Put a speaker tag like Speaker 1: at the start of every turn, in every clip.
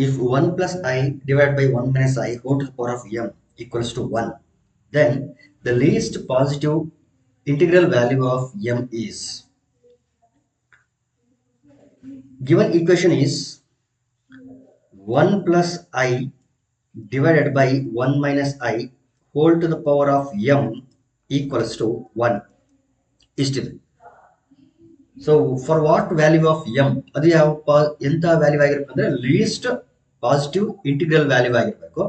Speaker 1: If 1 plus I divided by 1 minus I whole to the power of m equals to 1, then the least positive integral value of m is, given equation is 1 plus I divided by 1 minus I whole to the power of m equals to 1 ಇಷ್ಟಿದೆ. So for what value of M, ಅದು ಯಾವ ಎಂತ value ಆಗಿರ್ಬೇಕು ಅಂದ್ರೆ least positive integral value ಆಗಿರ್ಬೇಕು.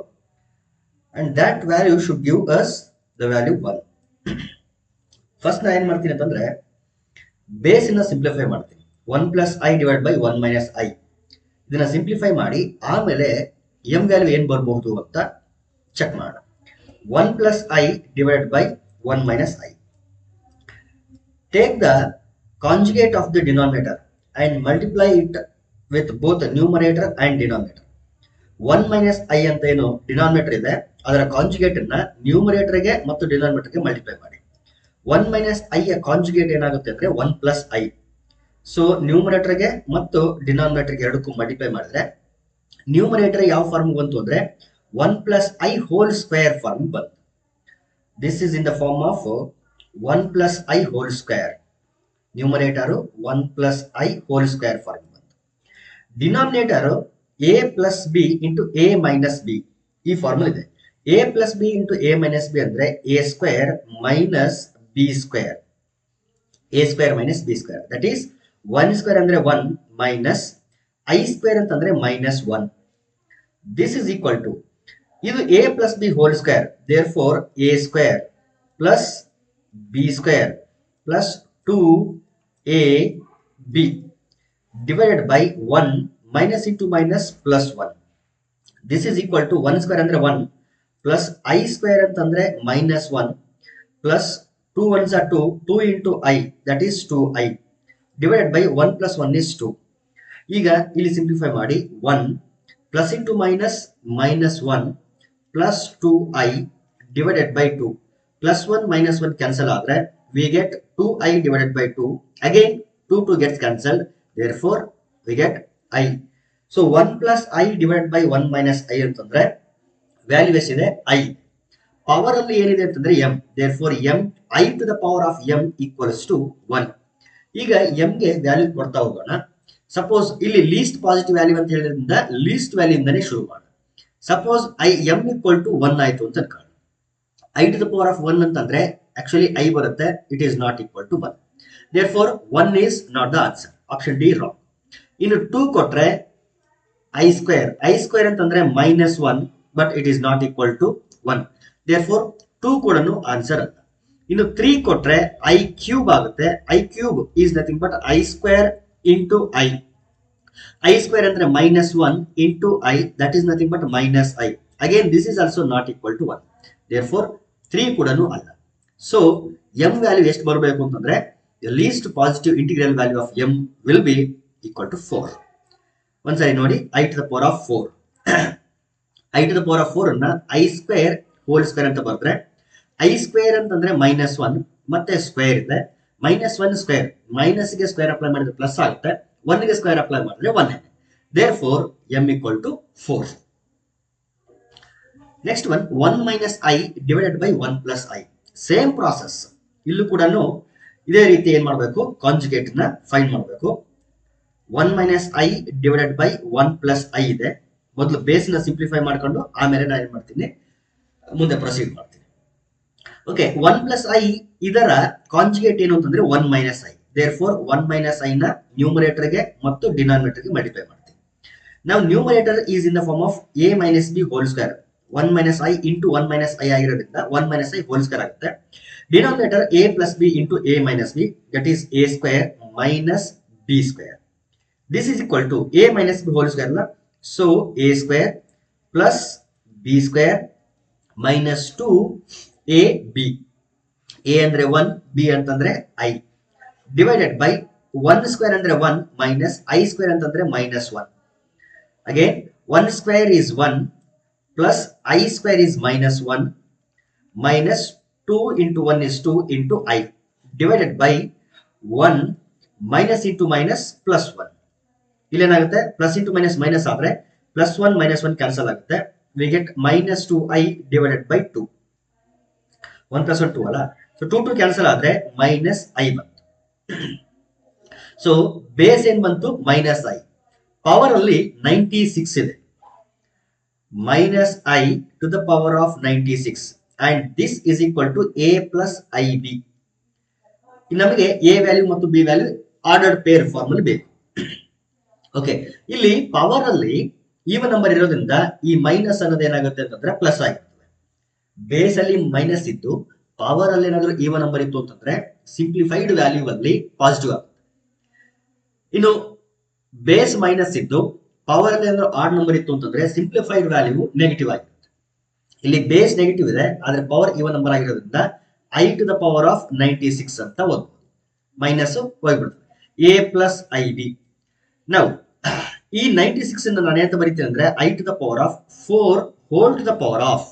Speaker 1: And that value should give us the value 1. First ನಾ ಏನ್ ಮಾಡ್ತೀನಿ ಅಂತಂದ್ರೆ ಬೇಸ್ ಇಂದ ಸಿಂಪ್ಲಿಫೈ ಮಾಡ್ತೀನಿ. 1 plus I divide by 1 minus I, ಇದನ್ನ ಸಿಂಪ್ಲಿಫೈ ಮಾಡಿ ಆಮೇಲೆ ಎಂ ವ್ಯಾಲ್ಯೂ ಏನ್ ಬರಬಹುದು ಅಂತ ಚೆಕ್ ಮಾಡೋಣ. 1 plus I divide by 1 minus I. Take the conjugate of the denominator and multiply it with both the numerator and denominator. 1 minus I ಅಂತ ಏನು denominator ಇದೆ ಅದರ ಕಾಂಜುಗೇಟ್ ಅನ್ನ ನ್ಯೂಮರೇಟರ್ ಗೆ ಮತ್ತು ಡಿನಾಮಿನೇಟರ್ ಗೆ ಮಲ್ಟಿಪ್ಲೈ ಮಾಡಿ. 1 ಮೈನಸ್ ಐ ಯ ಕಾಂಜುಗೇಟ್ ಏನಾಗುತ್ತೆ ಅಂದ್ರೆ 1 ಪ್ಲಸ್ ಐ. ಸೊ ನ್ಯೂಮರೇಟರ್ ಗೆ ಮತ್ತು ಡಿನಾಮಿನೇಟರ್ ಗೆ ಎರಡಕ್ಕೂ ಮಲ್ಟಿಪ್ಲೈ ಮಾಡಿದ್ರೆ ನ್ಯೂಮರೇಟರ್ ಯಾವ ಫಾರ್ಮ್ ಬಂತು ಅಂದ್ರೆ 1 plus I whole square form ಬಂತು. This is in the form of 1 plus I whole square. Numerator 1 plus I whole square form ಬಂತು. Denominator a plus b into a minus b ಈ formula ಇದೆ. a plus b into a minus b ಅಂದ್ರೆ a square minus b square. a square minus b square, that is 1 square ಅಂದ್ರೆ 1 minus I square ಅಂತಂದ್ರೆ minus 1. This is equal to, ಇದು a plus b whole square, therefore a square plus b square plus 2ab divided by 1 minus into minus plus 1. This is equal to 1 square ಅಂದ್ರೆ 1 plus I square ಅಂತಂದ್ರೆ minus 1 plus 2 ones are 2, 2 into I, that is 2I divided by 1 plus 1 is 2. ಈಗ ಇಲ್ಲಿ simplify ಮಾಡಿ 1 plus into minus minus 1 plus 2I divided by 2. Plus 1 minus 1 cancel ಆದರೆ we get 2I divided by 2. Again 2 gets cancelled, therefore we get I. So 1 plus I divided by 1 minus I ಅಂತಂದ್ರೆ value ಎಷ್ಟಿದೆ I. Power ಅಲ್ಲಿ ಏನಿದೆ ಅಂತಂದ್ರೆ m, therefore m I to the power of m equals to 1. ಈಗ m ಗೆ value ಕೊಡ್ತಾ ಹೋಗೋಣ. Suppose ಇಲ್ಲಿ ಲೀಸ್ಟ್ ಪಾಸಿಟಿವ್ ವ್ಯಾಲ್ಯೂ ಅಂತ ಹೇಳಿದ್ರಿಂದ ಲೀಸ್ಟ್ ವ್ಯಾಲ್ಯೂ ಇಂದಾನೆ ಶುರು ಮಾಡೋಣ. ಸಪೋಸ್ m equal to 1 ಆಯ್ತು ಅಂತ ಅನ್ಕೊಳ್ಳಿ. I to the power of 1 ಅಂತಂದ್ರೆ actually I ಬರುತ್ತೆ, it is not equal to 1. Therefore 1 is not the answer. Option D wrong. ಇನ್ನು 2 ಕೊಟ್ರೆ I square ಅಂತಂದ್ರೆ minus 1, but it is not equal to 1. Therefore 2 ಕೂಡ answer ಅಲ್ಲ. ಇನ್ನು 3 ಕೊಟ್ರೆ I cube ಆಗುತ್ತೆ. I cube is nothing but I square into I. I square ಅಂದ್ರೆ minus 1 into I, that is nothing but minus I. Again this is also not equal to 1. Therefore 3 ಕೂಡ ಅಲ್ಲ. So m value ಎಷ್ಟು ಬರಬೇಕು ಅಂತಂದ್ರೆ the least positive integral value of m will be equal to 4. ಒಂದ್ಸರಿ ನೋಡಿ I to the power of 4. I to the power of 4 ಅನ್ನ I square whole square ಅಂತ ಬರೆದ್ರೆ I square ಅಂತಂದ್ರೆ minus 1 ಮತ್ತೆ ಸ್ಕ್ವೇರ್ ಇದೆ. minus 1 ಸ್ಕ್ವೇರ್, ಮೈನಸ್ ಗೆ square apply ಮಾಡಿದ್ರೆ ಪ್ಲಸ್ ಆಗುತ್ತೆ, 1 ಗೆ ಸ್ಕ್ವೇರ್ ಅಪ್ಲೈ ಮಾಡಿದ್ರೆ 1. Therefore m equal to 4. Next one 1 minus I divided by 1 plus I. Same process ಇಲ್ಲೂ ಕೂಡ ಇದೇ ರೀತಿ ಏನ್ ಮಾಡಬೇಕು, ಕಾಂಜುಗೇಟ್ ನ ಫೈಂಡ್ ಮಾಡಬೇಕು. 1 minus I divided by 1 plus I ಇದೆ. ಮೊದಲು ಬೇಸ್ ನ ಸಿಂಪ್ಲಿಫೈ ಮಾಡ್ಕೊಂಡು ಆಮೇಲೆ ನಾನು ಏನ್ ಮಾಡ್ತೀನಿ ಮುಂದೆ ಪ್ರೊಸೀಡ್ ಮಾಡ್ತೀನಿ. ಓಕೆ, 1 plus I ಇದರ ಕಾಂಜುಗೇಟ್ ಏನು ಅಂತಂದ್ರೆ 1 minus I. therefore 1 minus I ನ ನ್ಯೂಮರೇಟರ್ ಗೆ ಮತ್ತು ಡಿನಾಮಿನೇಟರ್ ಗೆ ಮಲ್ಟಿಪ್ಲೈ ಮಾಡ್ತೀನಿ. ನಾವು numerator is in the form of a minus b whole square. 1 minus I into 1 minus I ಆಗಿರೋದ್ರಿಂದ 1 minus I whole square ಆಗುತ್ತೆ. Denominator a plus b into a minus b, that is a square minus b square. This is equal to a minus b whole square. So a square plus b square minus 2ab. a ಅಂದ್ರೆ 1, b ಅಂತಂದ್ರೆ I, divided by 1 square ಅಂದ್ರೆ 1 minus I square ಅಂತಂದ್ರೆ minus 1. Again 1 square is 1 plus I square is minus 1 minus 2 into 1 is 2 into I, divided by 1 minus into minus plus 1. ಇಲ್ಲೇನಾಗುತ್ತೆ, plus into minus minus ಆದ್ರೆ plus 1 minus 1 cancel ಆಗುತ್ತೆ. We get minus 2i divided by 2. 1 ಪ್ಲಸ್ 1 2 ಅಲ್ಲ, so 2 2 cancel ಆದ್ರೆ minus I ಬಂತು. So base ಏನ್ ಬಂತು? Minus I. Power ಅಲ್ಲಿ 96 ಇದೆ, minus I to the power of 96 and this is equal to A plus I B. ನಮಗೆ ಎ ವ್ಯಾಲ್ಯೂ ಮತ್ತು B value ordered peer form ಅಲ್ಲಿ ಬೇಕು. ಓಕೆ, ಇಲ್ಲಿ ಪವರ್ ಅಲ್ಲಿ ಈವನ್ ನಂಬರ್ ಇರೋದ್ರಿಂದ ಈ ಮೈನಸ್ ಅನ್ನೋದು ಏನಾಗುತ್ತೆ ಅಂತಂದ್ರೆ ಪ್ಲಸ್ ಆಗಿರ್ತದೆ. ಬೇಸ್ ಅಲ್ಲಿ ಮೈನಸ್ ಇದ್ದು ಪವರ್ ಅಲ್ಲಿ ಏನಾದ್ರು ಈವನ್ ನಂಬರ್ ಇತ್ತು ಅಂತಂದ್ರೆ ಸಿಂಪ್ಲಿಫೈಡ್ ವ್ಯಾಲ್ಯೂ ಅಲ್ಲಿ ಪಾಸಿಟಿವ್ ಆಗುತ್ತೆ. ಇನ್ನು ಬೇಸ್ ಮೈನಸ್ ಇದ್ದು ಪವರ್ ಅಲ್ಲಿ ಏನಾದ್ರು ಆಡ್ ನಂಬರ್ ಇತ್ತು ಅಂತಂದ್ರೆ ಸಿಂಪ್ಲಿಫೈಡ್ ವ್ಯಾಲ್ಯೂ ನೆಗೆಟಿವ್ ಆಗಿರುತ್ತೆ. ಇಲ್ಲಿ ಬೇಸ್ ನೆಗೆಟಿವ್ ಇದೆ, ಆದ್ರೆ ಪವರ್ ಈವನ್ ನಂಬರ್ ಆಗಿರೋದ್ರಿಂದ I to the power of 96 ಅಂತ ಓದ್ಬೋದು. ಮೈನಸ್ ಹೋಗ್ಬಿಡ್ತದೆ. A plus I B. ನಾವು ಈ 96 ಅನ್ನು ನಾನು ಏನಂತ ಬರೀತೀನಿ ಅಂದ್ರೆ I to the power of 4 whole to the power of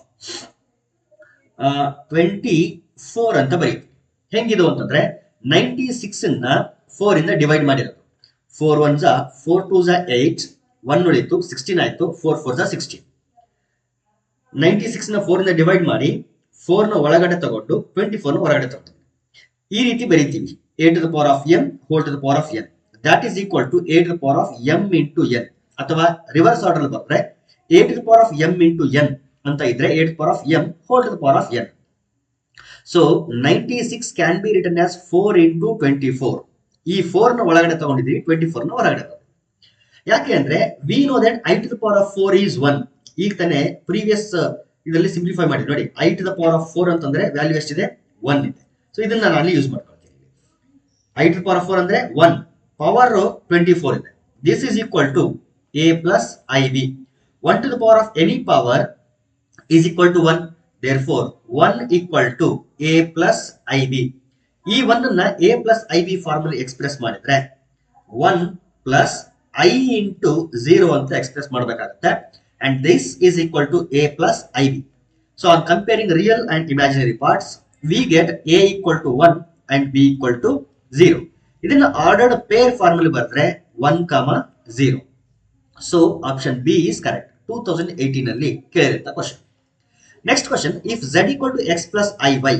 Speaker 1: 24 ಅಂತ ಬರೀತೀನಿ. ಹೆಂಗಿದು ಅಂತಂದ್ರೆ 96 ಅನ್ನ 4 ಇಂದ ಡಿವೈಡ್ ಮಾಡಿರೋದು. 4 1 4 2 8, 1 ಉಳಿತು 16 ಆಯ್ತು, 4 4 16. 96 ನ 4 ಇಂದ ಡಿವೈಡ್ ಮಾಡಿ 4 ನ ಒಳಗಡೆ ತಗೊಂಡು 24 ನ ಹೊರಗಡೆ ತಗೊಂಡು ಈ ರೀತಿ ಬರೀತೀವಿ. a to the power of m whole to the power of n that is equal to a to the power of m into n. ಅಥವಾ ರಿವರ್ಸ್ ಆರ್ಡರ್ ಅಲ್ಲಿ ಬಂದ್ರೆ a to the power of m into n ಅಂತ ಇದ್ರೆ a to the power of m whole to the power of n. So 96 can be written as 4 into 24. ಈ 4 ನ ಒಳಗಡೆ ತಗೊಂಡಿದ್ದೀವಿ, 24 ನ ಹೊರಗಡೆ. ಯಾಕೆ ಅಂದ್ರೆ we know that I to the power of 4 is 1. ಈಗ ತಾನೇ ಪ್ರೀವಿಯಸ್ ಇದರಲ್ಲಿ ಸಿಂಪ್ಲಿಫೈ ಮಾಡಿ ನೋಡಿ, I to the power of 4 ಅಂತಂದ್ರೆ ವ್ಯಾಲ್ಯೂ ಎಷ್ಟಿದೆ? 1 ಇದೆ. ಸೊ ಇದನ್ನ ನಾನು ಅಲ್ಲಿ ಯೂಸ್ ಮಾಡ್ಕೊಳ್ತೀನಿ. I to the power of 4 ಅಂದ್ರೆ 1, ಪವರ್ 24 ಇದೆ. This is equal to A plus I B. 1 to the power of any power is equal to 1. therefore 1 equal to A plus I B. ಈ 1 ಅನ್ನ A plus I B form ಅಲ್ಲಿ express ಮಾಡಿದ್ರೆ 1 plus I into 0 ಅಂತ express ಮಾಡಬೇಕಾಗುತ್ತೆ. and this is equal to a plus ib. So on comparing real and imaginary parts, we get a equal to 1 and b equal to 0. ಇದನ್ನ ordered peer formula ಬರೆದ್ರೆ 1, 0. So option B is correct. 2018 ಅಲ್ಲಿ ಕೇಳಿದಂತ question. Next question, if z equal to x plus iy,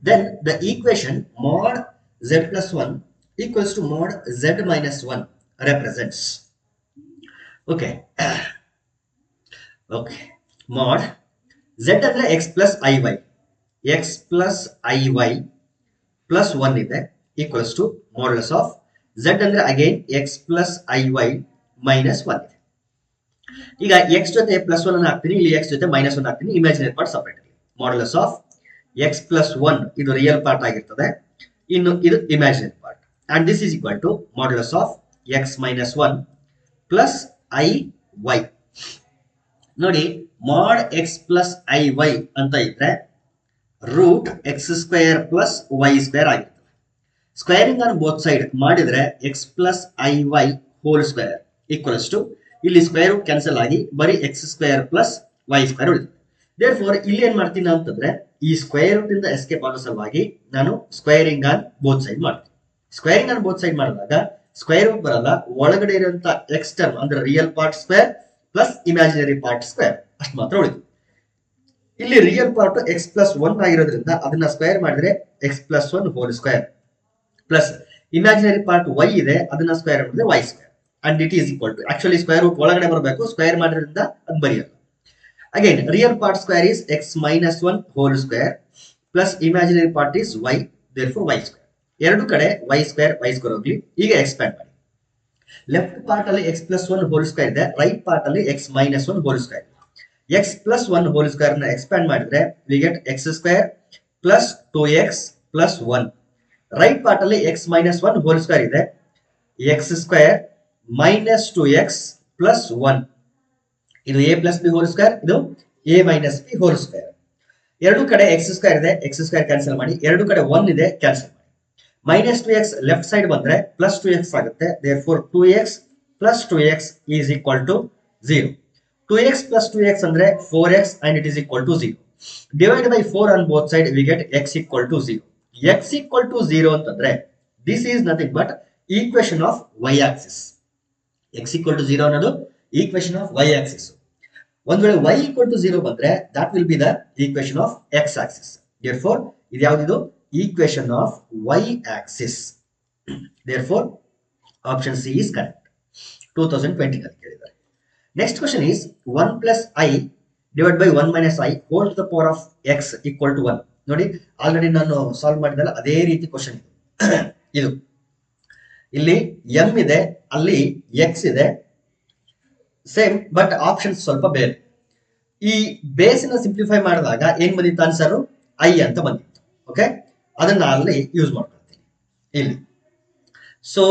Speaker 1: then the equation mod z plus 1 equals to mod z minus 1 represents. Okay. Okay, mod z ಅಂದ್ರೆ x plus iy, x plus iy plus 1 ಇದೆ equals to modulus of z ಅಂದ್ರೆ again x plus iy minus 1 ಇದೆ. ಈಗ x ಜೊತೆ plus 1 ಅನ್ನು ಹಾಕ್ತೀನಿ, ಇಲ್ಲಿ x ಜೊತೆ minus 1 ಹಾಕ್ತೀನಿ, imaginary part separate. modulus of x plus 1 ಇದು ರಿಯಲ್ ಪಾರ್ಟ್ ಆಗಿರ್ತದೆ, ಇನ್ನು ಇದು imaginary part. and this is equal to modulus of x minus 1 plus iy. ನೋಡಿ, mod x plus iy ಅಂತ ಇದ್ರೆ root X square plus Y square ಆಗಿರ್ತದೆ. Squaring on both side ಮಾಡಿದ್ರೆ X plus iy whole square equals to, ಇಲ್ಲಿ square root cancel ಆಗಿ ಬರೀ X square plus Y square ಉಳಿತದೆ. Therefore ಇಲ್ಲಿ ಏನ್ ಮಾಡ್ತೀನಿ ಅಂತಂದ್ರೆ ಈ ಸ್ಕ್ವೇರ್ ರೂಟ್ ಇಂದ ಎಸ್ಕೇಪ್ ಆಗೋ ಸಲುವಾಗಿ ನಾನು ಸ್ಕ್ವೇರಿಂಗ್ ಆನ್ ಬೋತ್ ಸೈಡ್ ಮಾಡ್ತೀನಿ. ಸ್ಕ್ವೇರಿಂಗ್ ಆನ್ ಬೋತ್ ಸೈಡ್ ಮಾಡಿದಾಗ ಸ್ಕ್ವೇರ್ ರೂಟ್ ಬರಲ್ಲ, ಒಳಗಡೆ ಇರುವಂತ ಎಕ್ಸ್ ಟರ್ಮ್ ಅಂದ್ರೆ real part square plus imaginary part square ಅಷ್ಟು ಮಾತ್ರ ಉಳಿತು. ಇಲ್ಲಿ ರಿಯಲ್ ಪಾರ್ಟ್ ಎಕ್ಸ್ ಪ್ಲಸ್ 1 ಆಗಿರೋದ್ರಿಂದ ಅದನ್ನ ಸ್ಕ್ವೇರ್ ಮಾಡಿದ್ರೆ X plus 1 whole square plus imaginary part Y ಇದೆ, ಅದನ್ನ ಸ್ಕ್ವೇರ್ ಮಾಡಿದ್ರೆ Y square and it is equal to, actually square root ಒಳಗಡೆ ಬರಬೇಕು, ಸ್ಕ್ವೇರ್ ಮಾಡಿದ್ರಿಂದ ಅದು ಬರೆಯಲ್ಲ. Again real part square is X minus 1 whole square plus imaginary part is Y, therefore Y square. ಎರಡು ಕಡೆ ವೈ ಸ್ಕ್ವೇರ್ ಹೋಗ್ಲಿ. ಈಗ ಎಕ್ಸ್ಪ್ಯಾಂಡ್ ಮಾಡಿ, ಲೆಫ್ಟ್ ಪಾರ್ಟ್ ಅಲ್ಲಿ ಎಕ್ಸ್ ಪ್ಲಸ್ 1 ಹೋಲ್ ಸ್ಕ್ವೇರ್ ಇದೆ, ರೈಟ್ ಪಾರ್ಟ್ ಅಲ್ಲಿ X minus 1 whole square. X plus 1 whole square ನ expand ಮಾಡಿದ್ರೆ we get X square plus 2x plus 1. Right part ಅಲ್ಲಿ ಎಕ್ಸ್ ಮೈನಸ್ 1 ಹೋಲ್ ಸ್ಕ್ವೇರ್ ಇದೆ, X square minus 2x plus 1. ಇದು A plus B whole square, ಇದು A minus B whole square. ಎರಡು ಕಡೆ X square ಇದೆ, X square cancel ಮಾಡಿ, ಎರಡು ಕಡೆ 1 ಇದೆ ಕ್ಯಾನ್ಸಲ್ ಮಾಡಿ. ಮೈನಸ್ 2x ಲೆಫ್ಟ್ ಸೈಡ್ ಬಂದ್ರೆ ಪ್ಲಸ್ 2x ಆಗುತ್ತೆ, therefore 2x plus 2x is equal to 0. 2x plus 2x ಅಂದ್ರೆ 4x and it is equal to 0. Divide by 4 on both side we get x equal to 0. x equal to 0 ಅಂತಂದ್ರೆ this is nothing but equation of y axis. x equal to 0 ಅನ್ನೋದು equation of Y Axis. ಒಂದ್ ವೇಳೆ y equal to 0 ಬಂದ್ರೆ that will be the equation of x axis. Therefore ಇದು ಯಾವುದು? Equation of y axis. Therefore option C is correct. 2020 ನಲ್ಲಿ ಕೇಳಿದ್ದಾರೆ. Next question is 1 plus I divided by 1 minus I whole to the power of x equal to 1. ನೋಡಿ already ನಾನು solve ಮಾಡಿದಲ್ಲ ಅದೇ ರೀತಿ question ಇದು. ಇಲ್ಲಿ m ಇದೆ, ಅಲ್ಲಿ x ಇದೆ, ಸೇಮ್ ಬಟ್ ಆಪ್ಷನ್ಸ್ ಸ್ವಲ್ಪ ಬೇರೆ. ಈ ಬೇಸಿನ ಸಿಂಪ್ಲಿಫೈ ಮಾಡಿದಾಗ ಏನ್ ಬಂದಿತ್ತು ಆನ್ಸರ್? ಐ ಅಂತ ಬಂದಿತ್ತು. ಓಕೆ, ಅದನ್ನ ಅಲ್ಲಿ ಯೂಸ್ ಮಾಡ್ಕೊಳ್ತೀನಿ ಇಲ್ಲಿ. So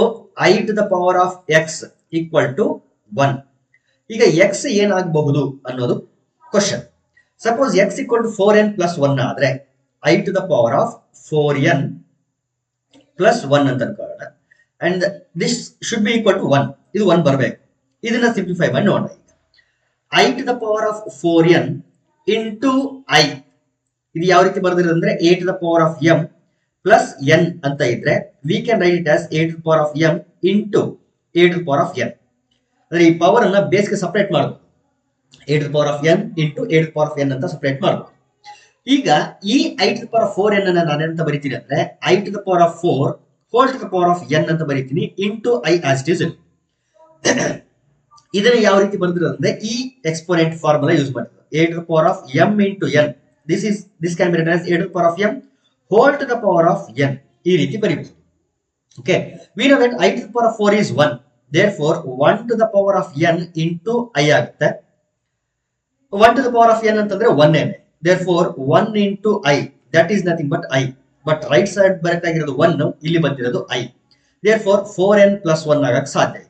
Speaker 1: I to the power of X equal to 1. ಈಗ ಎಕ್ಸ್ ಏನಾಗಬಹುದು ಅನ್ನೋದು question. Suppose X equal to 4n plus 1 ಆದ್ರೆ I to the power of 4n plus 1 ಅಂತ ಅನ್ಕೊಳ್ಳೋಣ. And this should be equal to 1. ಇದು 1 ಬರಬೇಕು. ಇದನ್ನ ಸಿಂಪ್ಲಿಫೈ ಮಾಡಿ ನೋಡೋಣ. ಈಗ I to the power of 4n into I, ಇದು ಯಾವ ರೀತಿ ಬರ್ದಿರೋದು ಅಂದ್ರೆ a to the power of m plus n ಅಂತ ಇದ್ರೆ we can write it as a to the power of m into a to the power of n. ಅಂದ್ರೆ ಈ power ಅನ್ನ ಬೇಸ್ಗೆ ಸಪರೇಟ್ ಮಾಡಬಹುದು. a to the power of n into a to the power of n ಅಂತ separate ಮಾಡಬಹುದು. ಈಗ ಈ I to the power of 4n ಅನ್ನ ನಾನು ಎಂತ ಬರೀತೀನಿ ಅಂದ್ರೆ I to the power of 4 whole to the power of n ಅಂತ ಬರೀತೀನಿ into I as it is. ಇದನ್ನ ಯಾವ ರೀತಿ ಬರ್ದಿರೋದು ಅಂದ್ರೆ ಈ ಎಕ್ಸ್ಪೋನೆಂಟ್ ಫಾರ್ಮುಲಾ ಯೂಸ್ ಮಾಡಿದ್ರು. a to the power of m into n, this can be written as a to the power of m whole to the power of n. ಈ ರೀತಿ ಬರೀಬಹುದು. Okay, we know that i to the power of 4 is 1. therefore 1 to the power of n into i ಆಗುತ್ತೆ. 1 to the power of n ಅಂತಂದ್ರೆ 1 ಏನೆ. therefore 1 ಇಂಟು i, that is nothing but i. But right side ಬರಬೇಕಾಗಿರೋದು 1, ಇಲ್ಲಿ ಬಂದಿರೋದು i. therefore 4n plus 1 ಆಗಕ್ಕೆ ಸಾಧ್ಯ ಇಲ್ಲ.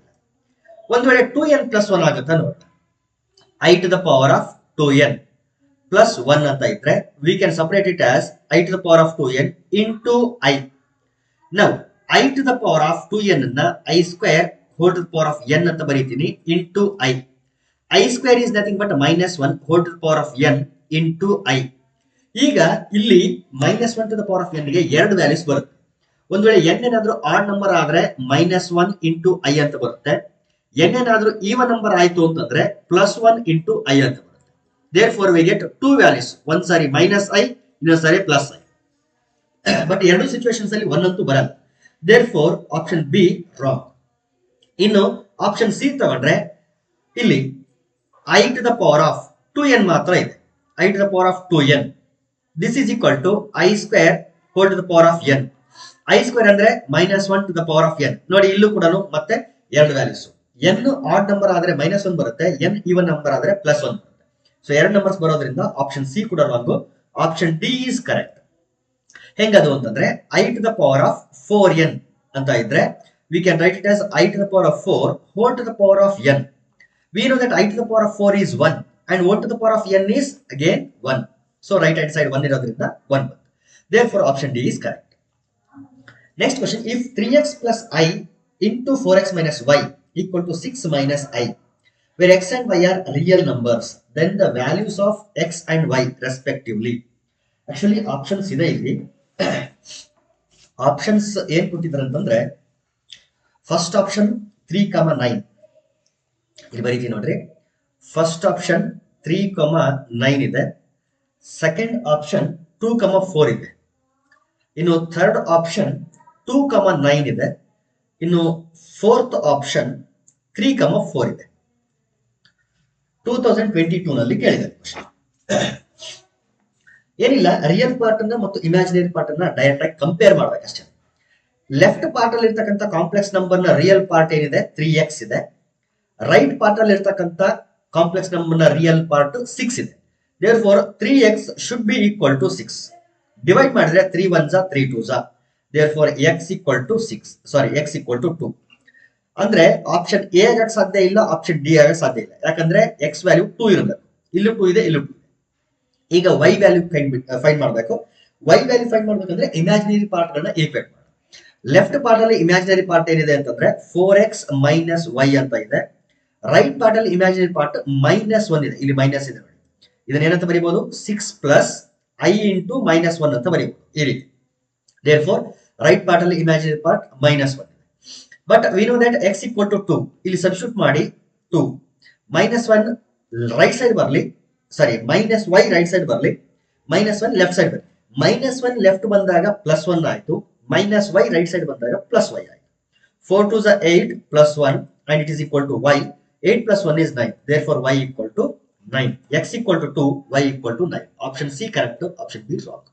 Speaker 1: ಒಂದು ವೇಳೆ 2n ಪ್ಲಸ್ 1 ಆಗುತ್ತಾ ನೋಡಿ. I to the power of 2n plus 1 ಅಂತ ಇದ್ರೆ we can separate it as I to the power of 2n into I. Now I to the power of 2n ಅನ್ನ I square whole to the power of n ಅಂತ ಬರೀತೀನಿ into I. I square is nothing but -1 whole to the power of n into I. ಈಗ ಇಲ್ಲಿ -1 to the power of n ಗೆ ಎರಡು values ಬರುತ್ತೆ. ಒಂದು ವೇಳೆ n ಏನಾದ್ರೂ ಆಡ್ ನಂಬರ್ ಆದ್ರೆ -1 ಇಂಟು ಐ ಅಂತ ಬರುತ್ತೆ. n ಏನಾದ್ರೂ ಈವನ್ ನಂಬರ್ ಆಯ್ತು ಅಂತಂದ್ರೆ +1 ಇಂಟು ಐ ಅಂತ ಬರುತ್ತೆ. therefore we get two values, ಒಂದ್ ಸಾರಿ -i, ಇನ್ನೊಂದ್ ಸಾರಿ +i. ಬಟ್ ಎರಡು ಸಿಚುವೇಶನ್ಸ್ ಅಲ್ಲಿ 1 ಅಂತೂ ಬರಲ್ಲ. therefore option B wrong. ಇನ್ನು ಆಪ್ಷನ್ ಸಿ ತಗೊಂಡ್ರೆ ಇಲ್ಲಿ I to the power of 2n ಮಾತ್ರ ಇದೆ. I to the power of 2n, this is equal to I square whole to the power of n. I square ಅಂದ್ರೆ -1 to the power of n. ನೋಡಿ ಇಲ್ಲೂ ಕೂಡ ಮತ್ತೆ ಎರಡು values. n odd number ಆದ್ರೆ -1 ಬರುತ್ತೆ, n ಈವನ್ ನಂಬರ್ ಆದ್ರೆ +1 ಬರುತ್ತೆ. ಸೊ ಎರಡು ನಂಬರ್ಸ್ ಬರೋದ್ರಿಂದ ಆಪ್ಷನ್ ಸಿ ಕೂಡ wrong. Option D is correct. ಹೆಂಗದು ಅಂತಂದ್ರೆ I to the power of 4n ಅಂತ ಇದ್ರೆ we can write it as I to the power of 4 whole to the power of n. We know that I to the power of 4 is 1 and 1 to the power of n is again 1. So right hand side 1 ಇರೋದ್ರಿಂದ 1 ಬಂತು. Therefore option D is correct. Next question, if 3x plus I into 4x minus y equal to 6 minus I, where x and y are real numbers, then the values of x and y respectively. Actually options ಇದೆ ಇಲ್ಲಿ. Options ಏನ್ ಕೊಟ್ಟಿದ್ದಾರೆ ಅಂತಂದ್ರೆ first option 3,9 ಇಲ್ಲಿ ಬರೀತೀನಿ ನೋಡ್ರಿ. First option 3,9 ಇದೆ. Second option 2,4 ಇದೆ. ಇನ್ನು ಥರ್ಡ್ ಆಪ್ಷನ್ 2,9 ಇದೆ. ಇನ್ನು ಫೋರ್ತ್ ಆಪ್ಷನ್ 3,4 ಇದೆ. 2022 ನಲ್ಲಿ ಕೇಳಿದೆ ಕ್ವಶನ್. ಏನಿಲ್ಲ, ರಿಯಲ್ ಪಾರ್ಟ್ ಅನ್ನ ಮತ್ತು ಇಮ್ಯಾಜಿನರಿ ಪಾರ್ಟ್ ಅನ್ನ ಡೈರೆಕ್ಟ್ ಆಗಿ ಕಂಪೇರ್ ಮಾಡ್ಬೇಕಷ್ಟೇ. ಲೆಫ್ಟ್ ಪಾರ್ಟ್ ಅಲ್ಲಿ ಇರ್ತಕ್ಕಂಥ ಕಾಂಪ್ಲೆಕ್ಸ್ ನಂಬರ್ ನ ರಿಯಲ್ ಪಾರ್ಟ್ ಏನಿದೆ 3x ಇದೆ. ರೈಟ್ ಪಾರ್ಟ್ ಅಲ್ಲಿ ಇರ್ತಕ್ಕಂಥ ಕಾಂಪ್ಲೆಕ್ಸ್ ನಂಬರ್ ನ ರಿಯಲ್ ಪಾರ್ಟ್ 6 ಇದೆ. therefore 3x should be equal to 6. Divide ಮಾಡಿದ್ರೆ 3 1s 3 2s. therefore x equal to 6, sorry x equal to 2. ಅಂದ್ರೆ ಆಪ್ಷನ್ ಎ ಆಗಕ್ಕೆ ಸಾಧ್ಯ ಇಲ್ಲ, ಆಪ್ಷನ್ ಡಿ ಆಗಕ್ಕೆ ಸಾಧ್ಯ ಇಲ್ಲ. ಯಾಕಂದ್ರೆ x ವ್ಯಾಲ್ಯೂ 2 ಇರಬೇಕು, ಇಲ್ಲೂ 2 ಇದೆ, ಇಲ್ಲೂ 2 ಇದೆ. ಈಗ y ವ್ಯಾಲ್ಯೂ ಫೈಂಡ್ ಮಾಡಬೇಕು. y ವ್ಯಾಲ್ಯೂ ಫೈಂಡ್ ಮಾಡ್ಬೇಕಂದ್ರೆ ಇಮ್ಯಾಜಿನರಿ ಪಾರ್ಟ್ ಗಳನ್ನ ಈಕ್ವೇಟ್ ಮಾಡಿ. ಲೆಫ್ಟ್ ಪಾರ್ಟ್ ಅಲ್ಲಿ ಇಮ್ಯಾಜಿನರಿ ಪಾರ್ಟ್ ಏನಿದೆ ಅಂತಂದ್ರೆ 4x ಮೈನಸ್ y ಅಂತ ಇದೆ. ರೈಟ್ ಪಾರ್ಟ್ ಅಲ್ಲಿ ಇಮ್ಯಾಜಿನರಿ ಪಾರ್ಟ್ -1 ಇದೆ, ಇಲ್ಲಿ ಮೈನಸ್ ಇದೆ ನೋಡಿ. ಇದನ್ನ ಏನಂತ ಬರೀಬಹುದು, 6 ಪ್ಲಸ್ i ಇಂಟು -1 ಅಂತ ಬರೀಬಹುದು ಈ ರೀತಿ. therefore ರೈಟ್ ಪಾರ್ಟ್ ಅಲ್ಲಿ ಇಮ್ಯಾಜಿನರಿ ಪಾರ್ಟ್ -1 ಇದೆ. But we know that x equal to 2, ಇಲ್ಲಿ ಸಬ್ಸ್ಟಿಟ್ಯೂಟ್ ಮಾಡಿ 2 ಮೈನಸ್ ಒನ್ ರೈಟ್ ಸೈಡ್ ಬರಲಿ, sorry minus Y right side ಬರಲಿ, ಮೈನಸ್ ಒನ್ ಲೆಫ್ಟ್ ಸೈಡ್ ಬರಲಿ. ಮೈನಸ್ ಒನ್ ಲೆಫ್ಟ್ ಬಂದಾಗ ಪ್ಲಸ್ ಒನ್ ಆಯಿತು, minus Y right side ಬಂದಾಗ plus Y ಆಯಿತು. 4 2s are 8 plus 1 and it is equal to y. 8 plus 1 is 9. Therefore, y equal to 9. X equal to 2, y equal to 9. Option C correct, option B wrong.